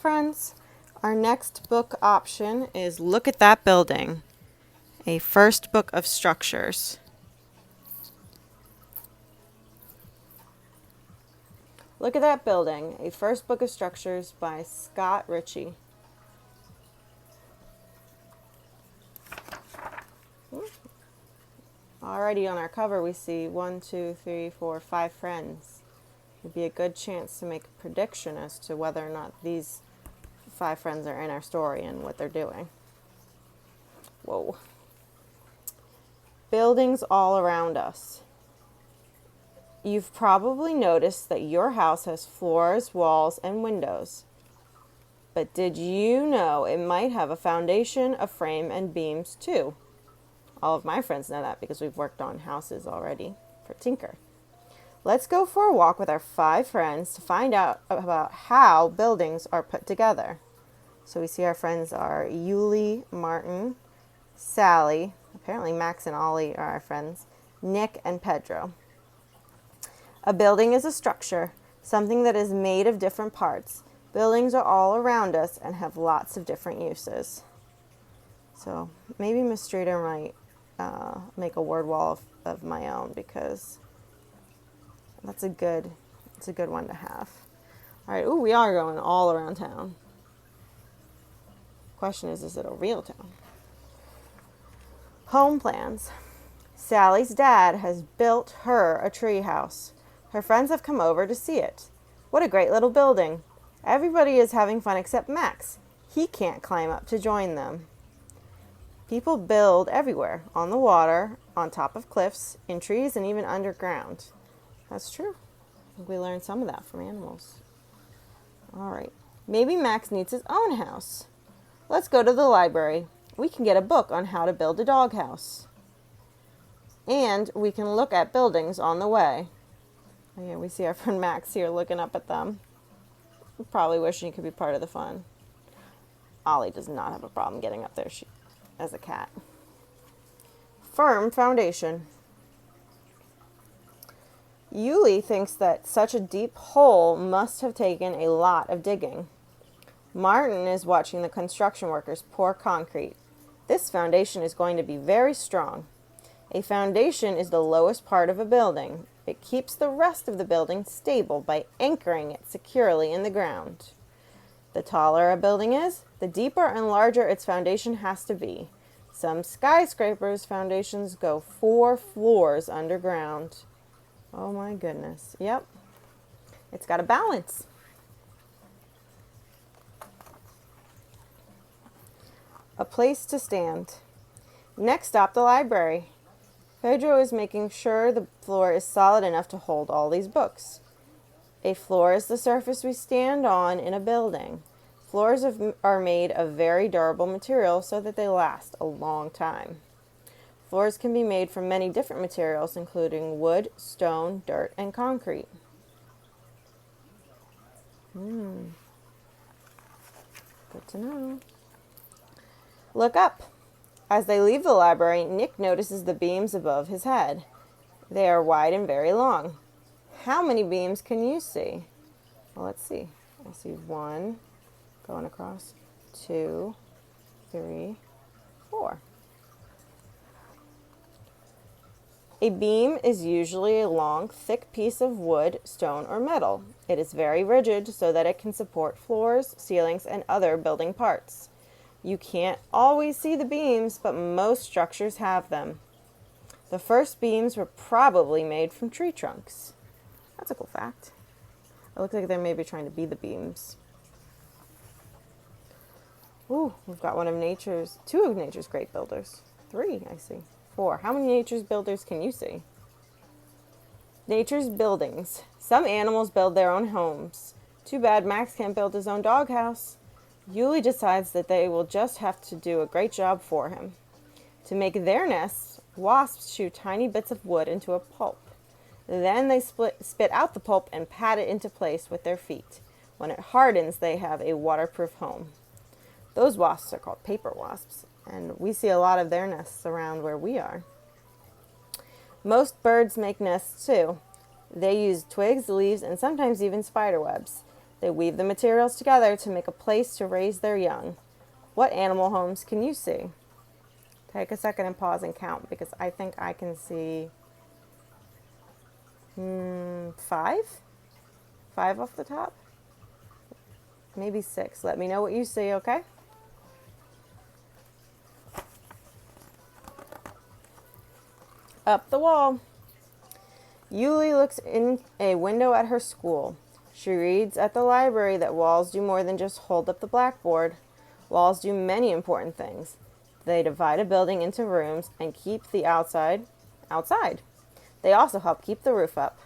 friends. Our next book option is Look at That Building, a first book of structures. Look at That Building, a first book of structures by Scott Ritchie. Already on our cover we see 1, 2, 3, 4, 5 friends. It'd be a good chance to make a prediction as to whether or not these 5 friends are in our story and what they're doing. Whoa. Buildings all around us. You've probably noticed that your house has floors, walls, and windows. But did you know it might have a foundation, a frame, and beams too? All of my friends know that because we've worked on houses already for Tinker. Let's go for a walk with our 5 friends to find out about how buildings are put together. So we see our friends are Yuli, Martin, Sally, apparently Max and Ollie are our friends, Nick, and Pedro. A building is a structure, something that is made of different parts. Buildings are all around us and have lots of different uses. So maybe Miss Streeter might make a word wall of my own, because it's a good one to have. All right, we are going all around town. Question is it a real town? Home plans. Sally's dad has built her a tree house. Her friends have come over to see it. What a great little building. Everybody is having fun except Max. He can't climb up to join them. People build everywhere, on the water, on top of cliffs, in trees, and even underground. That's true. I think we learned some of that from animals. All right. Maybe Max needs his own house. Let's go to the library. We can get a book on how to build a doghouse. And we can look at buildings on the way. Oh, yeah, we see our friend Max here looking up at them. Probably wishing he could be part of the fun. Ollie does not have a problem getting up there as a cat. Firm foundation. Yuli thinks that such a deep hole must have taken a lot of digging. Martin is watching the construction workers pour concrete. This foundation is going to be very strong. A foundation is the lowest part of a building. It keeps the rest of the building stable by anchoring it securely in the ground. The taller a building is, the deeper and larger its foundation has to be. Some skyscrapers' foundations go 4 floors underground. Oh my goodness. Yep. It's got a balance. A place to stand. Next stop, the library. Pedro is making sure the floor is solid enough to hold all these books. A floor is the surface we stand on in a building. Floors are made of very durable material so that they last a long time. Floors can be made from many different materials, including wood, stone, dirt, and concrete. Good to know. Look up. As they leave the library, Nick notices the beams above his head. They are wide and very long. How many beams can you see? Well, let's see. I see 1 going across, 2, 3, 4. A beam is usually a long, thick piece of wood, stone, or metal. It is very rigid so that it can support floors, ceilings, and other building parts. You can't always see the beams, but most structures have them. The first beams were probably made from tree trunks. That's a cool fact. It looks like they're maybe trying to be the beams. Ooh, we've got 2 of nature's great builders. 3, I see. 4. How many nature's builders can you see? Nature's buildings. Some animals build their own homes. Too bad Max can't build his own doghouse. Yuli decides that they will just have to do a great job for him. To make their nests, wasps chew tiny bits of wood into a pulp. Then they spit out the pulp and pat it into place with their feet. When it hardens, they have a waterproof home. Those wasps are called paper wasps, and we see a lot of their nests around where we are. Most birds make nests too. They use twigs, leaves, and sometimes even spider webs. They weave the materials together to make a place to raise their young. What animal homes can you see? Take a second and pause and count, because I think I can see 5? 5 off the top? Maybe 6. Let me know what you see, okay? Up the wall. Yuli looks in a window at her school. She reads at the library that walls do more than just hold up the blackboard. Walls do many important things. They divide a building into rooms and keep the outside outside. They also help keep the roof up.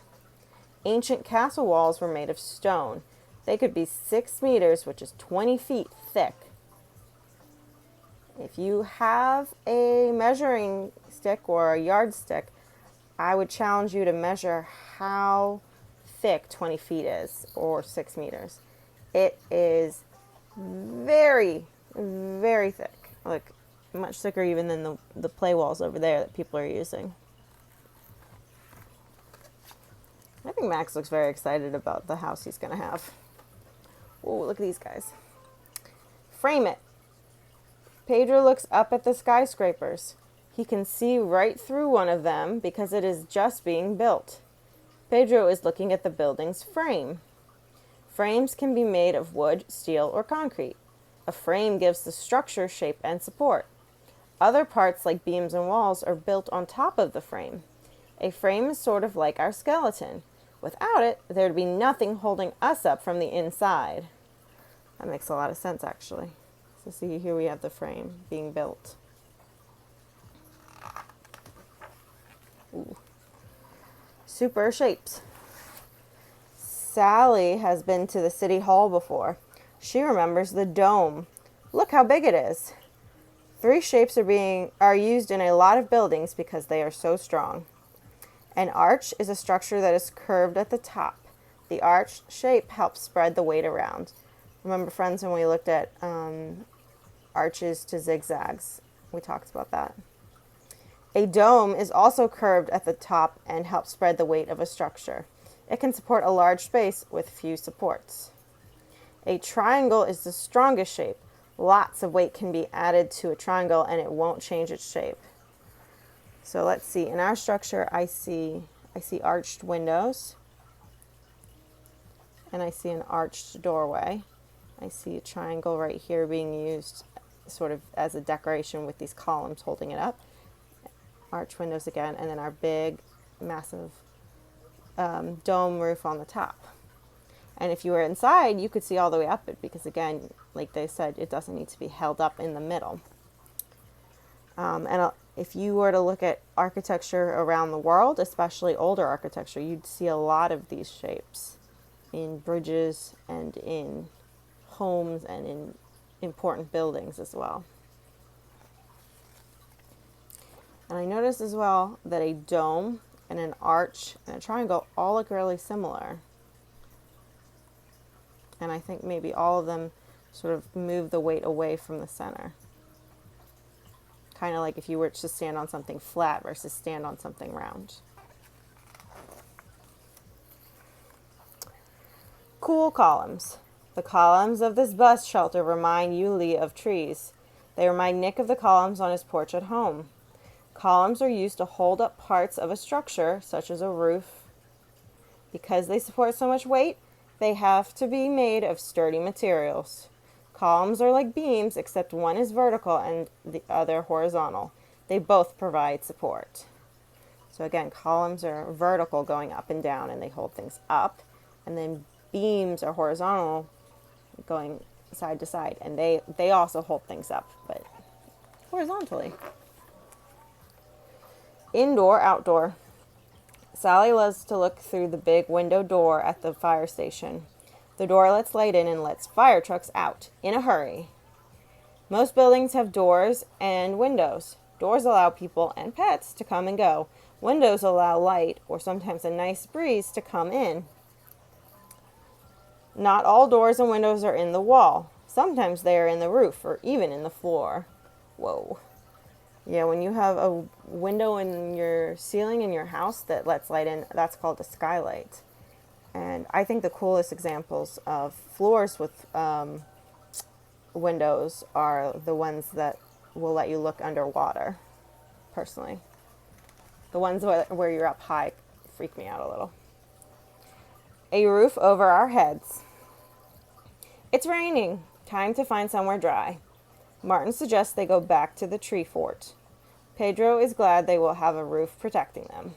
Ancient castle walls were made of stone. They could be 6 meters, which is 20 feet thick. If you have a measuring stick or a yardstick, I would challenge you to measure how thick 20 feet is, or 6 meters. It is very, very thick. Like, much thicker even than the play walls over there that people are using. I think Max looks very excited about the house he's going to have. Oh, look at these guys. Frame it. Pedro looks up at the skyscrapers. He can see right through one of them because it is just being built. Pedro is looking at the building's frame. Frames can be made of wood, steel, or concrete. A frame gives the structure shape and support. Other parts, like beams and walls, are built on top of the frame. A frame is sort of like our skeleton. Without it, there'd be nothing holding us up from the inside. That makes a lot of sense, actually. So see, here we have the frame being built. Ooh. Super shapes. Sally has been to the city hall before. She remembers the dome. Look how big it is. 3 shapes are used in a lot of buildings because they are so strong. An arch is a structure that is curved at the top. The arch shape helps spread the weight around. Remember, friends, when we looked at arches to zigzags, we talked about that. A dome is also curved at the top and helps spread the weight of a structure. It can support a large space with few supports. A triangle is the strongest shape. Lots of weight can be added to a triangle and it won't change its shape. So let's see. In our structure, I see arched windows, and I see an arched doorway. I see a triangle right here being used sort of as a decoration with these columns holding it up. Arched windows again, and then our big, massive dome roof on the top. And if you were inside, you could see all the way up it because, again, like they said, it doesn't need to be held up in the middle. If you were to look at architecture around the world, especially older architecture, you'd see a lot of these shapes in bridges and in homes and in important buildings as well. And I noticed as well that a dome and an arch and a triangle all look really similar. And I think maybe all of them sort of move the weight away from the center. Kind of like if you were to stand on something flat versus stand on something round. Cool columns. The columns of this bus shelter remind Yuli of trees. They remind Nick of the columns on his porch at home. Columns are used to hold up parts of a structure, such as a roof. Because they support so much weight, they have to be made of sturdy materials. Columns are like beams, except one is vertical and the other horizontal. They both provide support. So again, columns are vertical, going up and down, and they hold things up. And then beams are horizontal, going side to side, and they also hold things up, but horizontally. Indoor, outdoor. Sally loves to look through the big window door at the fire station. The door lets light in and lets fire trucks out in a hurry. Most buildings have doors and windows. Doors allow people and pets to come and go. Windows allow light, or sometimes a nice breeze, to come in. Not all doors and windows are in the wall. Sometimes they are in the roof or even in the floor. Whoa. Yeah, when you have a window in your ceiling in your house that lets light in, that's called a skylight. And I think the coolest examples of floors with windows are the ones that will let you look underwater, personally. The ones where you're up high freak me out a little. A roof over our heads. It's raining. Time to find somewhere dry. Martin suggests they go back to the tree fort. Pedro is glad they will have a roof protecting them.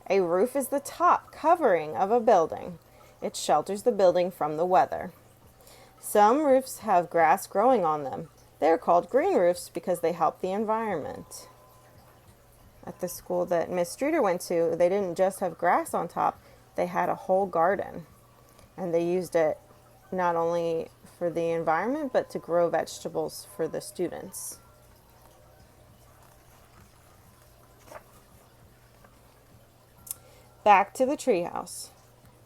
A roof is the top covering of a building. It shelters the building from the weather. Some roofs have grass growing on them. They are called green roofs because they help the environment. At the school that Miss Streeter went to, they didn't just have grass on top, they had a whole garden. And they used it not only for the environment, but to grow vegetables for the students. Back to the treehouse.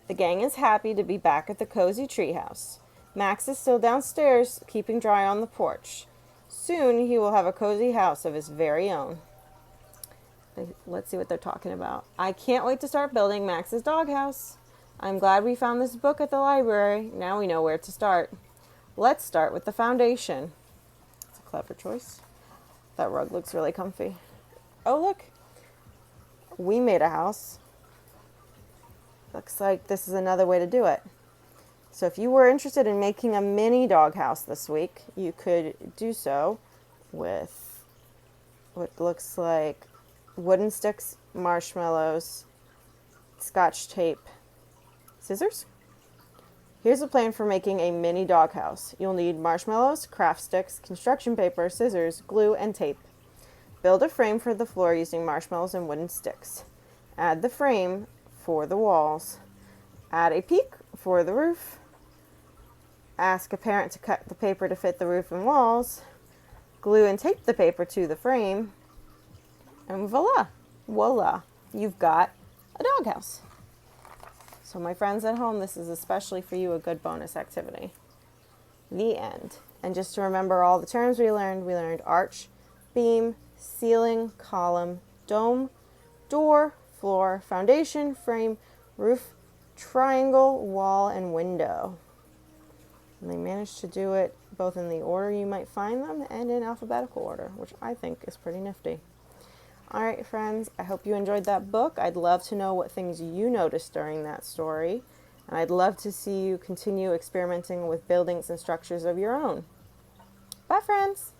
The gang is happy to be back at the cozy treehouse. Max is still downstairs, keeping dry on the porch. Soon he will have a cozy house of his very own. Let's see what they're talking about. I can't wait to start building Max's doghouse. I'm glad we found this book at the library. Now we know where to start. Let's start with the foundation. It's a clever choice. That rug looks really comfy. Oh, look. We made a house. Looks like this is another way to do it. So if you were interested in making a mini doghouse this week, you could do so with what looks like wooden sticks, marshmallows, scotch tape, scissors. Here's a plan for making a mini doghouse. You'll need marshmallows, craft sticks, construction paper, scissors, glue, and tape. Build a frame for the floor using marshmallows and wooden sticks. Add the frame for the walls. Add a peak for the roof. Ask a parent to cut the paper to fit the roof and walls. Glue and tape the paper to the frame. And voila, you've got a doghouse. So my friends at home, this is especially for you a good bonus activity. The end. And just to remember all the terms we learned arch, beam, ceiling, column, dome, door, floor, foundation, frame, roof, triangle, wall, and window. And they managed to do it both in the order you might find them and in alphabetical order, which I think is pretty nifty. All right, friends, I hope you enjoyed that book. I'd love to know what things you noticed during that story. And I'd love to see you continue experimenting with buildings and structures of your own. Bye, friends.